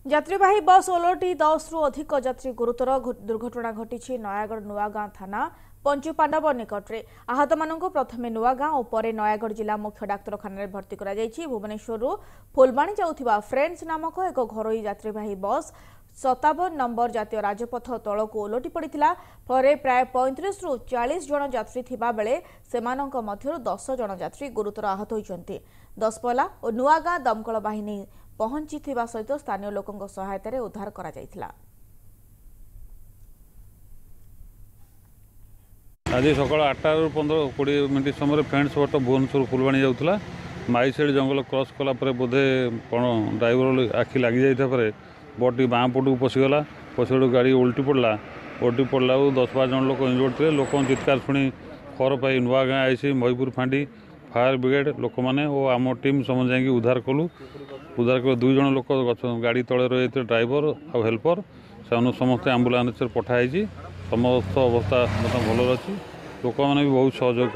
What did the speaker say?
यात्रीवाही बस ओलटी 10 रु अधिक यात्री गुरुतर दुर्घटना घटी नयागढ़ नुआगां थाना पंचुपांडव निकट में आहत मानक प्रथमे नुआगां और पर नयागढ़ जिला मुख्य डाक्तखाना भर्ती कर भुवनेश्वर फुलबाणी जाऊथिबा फ्रेंड्स नामक एक घरोई यात्रीवाही बस 57 नंबर जातीय राजपथ तलक ओलटी पड़ा पर प्राय 35 रु 40 जन यात्री थिबा बेले सेमानक मध्यरु 10 जन यात्री गुरुतर आहत होइचंती। दसपल्ला और नुआगां दमकल बाहिनी पहुंची सहित स्थानीय लोकों सहायतार उद्धार करा जायथिला। आज सकाल 8 15-20 मिनट समय फ्रेंड्स बट भुवनेश्वर फुलबाणी जाऊला माई साइड जंगल क्रॉस कलापर बोधे कौन ड्राइवर आखि लगी जाइए बट बाँ पटू पशिगला पशिगू गाड़ी उल्टी पड़ा 10-12 जन लोक इंजोर्ड थे। लोक चित्कार शुणी खबर पाई नुआगां आईसी महीपुर फांडी फायर ब्रिगेड लोक मैंने और आम टीम समझ जाकि उद्धार कलु। उद्धार कर 2 जन लोक गाड़ी तले रही थे ड्राइवर और हेल्पर से समस्त आम्बुलांस पठाई समस्त अवस्था भल अच्छी लोक मैंने भी बहुत सहयोग।